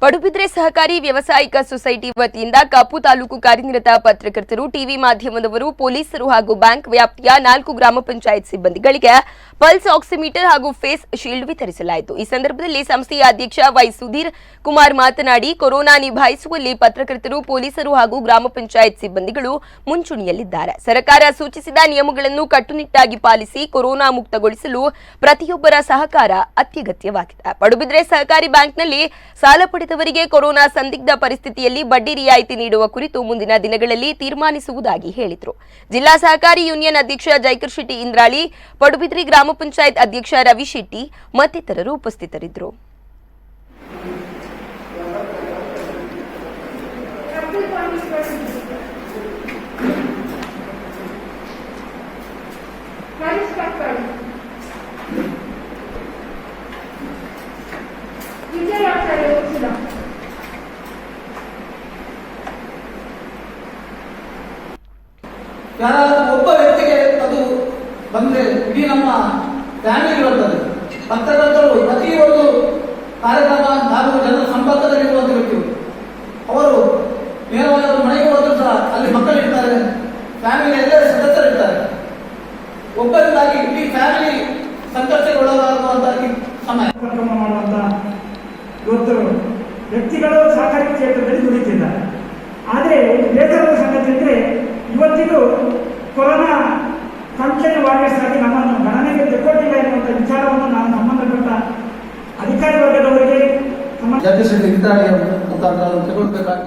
ಪಡುಬಿದ್ರೆ ಸಹಕಾರಿ ವ್ಯವಸಾಯಿಕ ಸೊಸೈಟಿ ವತಿಯಿಂದ ಕಾಪು ತಾಲೂಕು ಕಾರ್ಯನಿರತ ಪತ್ರಕರ್ತರು, ಟಿವಿ ಮಾಧ್ಯಮದವರು, ಪೊಲೀಸರು ಹಾಗೂ ಬ್ಯಾಂಕ್ ವ್ಯಾಪ್ತಿಯ 4 ಗ್ರಾಮ ಪಂಚಾಯತ್ ಸಿಬ್ಬಂದಿಗಳಿಗೆ ಪಲ್ಸ್ ಆಕ್ಸಿಮೀಟರ್ ಹಾಗೂ ಫೇಸ್ ಶೀಲ್ಡ್ ವಿತರಿಸಲಾಯಿತು. ಈ ಸಂದರ್ಭದಲ್ಲಿ ಸಂಸ್ಥೆಯ ಅಧ್ಯಕ್ಷ ವೈ ಸುಧೀರ್ ಕುಮಾರ್ ಮಾತನಾಡಿ, ಕೊರೋನಾ ನಿಭಾಯಿಸುವಲ್ಲಿ ಪತ್ರಕರ್ತರು, ಪೊಲೀಸರು ಹಾಗೂ ಗ್ರಾಮ ಪಂಚಾಯತ್ ಸಿಬ್ಬಂದಿಗಳು ಮುಂಚೂಣಿಯಲ್ಲಿದ್ದಾರೆ. ಸರ್ಕಾರ ಸೂಚಿಸಿದ ನಿಯಮಗಳನ್ನು ಕಟ್ಟುನಿಟ್ಟಾಗಿ ಪಾಲಿಸಿ ಕೊರೋನಾ ಮುಕ್ತಗೊಳಿಸಲು ಪ್ರತಿಯೊಬ್ಬರ ಸಹಕಾರ ಅತ್ಯಗತ್ಯವಾಗಿದೆ. ಪಡುಬಿದ್ರೆ ಸಹಕಾರಿ ಬ್ಯಾಂಕ್ನಲ್ಲಿ ಸಾಲ ಪಡೆದವರಿಗೆ ಕೊರೋನಾ ಸಂದಿಗ್ಧ ಪರಿಸ್ಥಿತಿಯಲ್ಲಿ ಬಡ್ಡಿ ರಿಯಾಯಿತಿ ನೀಡುವ ಕುರಿತು ಮುಂದಿನ ದಿನಗಳಲ್ಲಿ ತೀರ್ಮಾನಿಸುವುದಾಗಿ ಹೇಳಿದರು. ಜಿಲ್ಲಾ ಸಹಕಾರಿ ಯೂನಿಯನ್ ಅಧ್ಯಕ್ಷ ಜೈಕರ್ ಶೆಟ್ಟಿ ಇಂದ್ರಾಳಿ, ಪಡುಬಿದ್ರಿ ಗ್ರಾಮ ಪಂಚಾಯತ್ ಅಧ್ಯಕ್ಷ ರವಿ ಶೆಟ್ಟಿ ಮತ್ತಿತರರು ಉಪಸ್ಥಿತರಿದ್ದರು. ಯಾರಾದರೂ ಒಬ್ಬ ವ್ಯಕ್ತಿಗೆ ಅದು ಬಂದ್ರೆ ಇಡೀ ನಮ್ಮ ಫ್ಯಾಮಿಲಿ ಬರ್ತದೆ. ಪತ್ರಕರ್ತರು ಪ್ರತಿಯೊಂದು ಕಾರ್ಯಕ್ರಮ ಹಾಗೂ ಜನರ ಸಂಪರ್ಕದಲ್ಲಿರುವಂಥ ವ್ಯಕ್ತಿಗಳು. ಅವರು ನೇರವಾಗಿ ಅವರು ಮನೆಗೆ ಹೋದರೂ ಸಹ ಅಲ್ಲಿ ಮಕ್ಕಳಿರ್ತಾರೆ, ಫ್ಯಾಮಿಲಿ ಎಲ್ಲ ಸದಸ್ಯರಿರ್ತಾರೆ. ಒಬ್ಬರಿಂದಾಗಿ ಇಡೀ ಫ್ಯಾಮಿಲಿ ಸಂಕಷ್ಟಗೊಳಗಾಗುವಂತಹ ಸಮಯ. ಮಾಡುವಂತ ಇವತ್ತು ವ್ಯಕ್ತಿಗಳು ಸಹಕಾರಿ ಕ್ಷೇತ್ರದಲ್ಲಿ ದುಡಿತಿದ್ದಾರೆ. ಆದರೆ ಬೇಸರದ ಸಂಗತಿ ಅಂದರೆ ಇವತ್ತಿಗೂ ಕೊರೋನಾ ಫಂಕ್ಷನ್ ವಾರಿಯರ್ಸ್ ಆಗಿ ನಮ್ಮನ್ನು ಗಣನೆಗೆ ತೆಗೆದುಕೊಂಡಿಲ್ಲ ಎನ್ನುವಂಥ ವಿಚಾರವನ್ನು ನಾನು ಸಂಬಂಧಪಟ್ಟ ಅಧಿಕಾರಿ ವರ್ಗದವರಿಗೆ ಜಗದೀಶ್ ಇಂದ್ರಾಣಿ ಮುಖಾಂತರ ತೆಗೆದುಕೊಳ್ಳಬೇಕಾಗಿ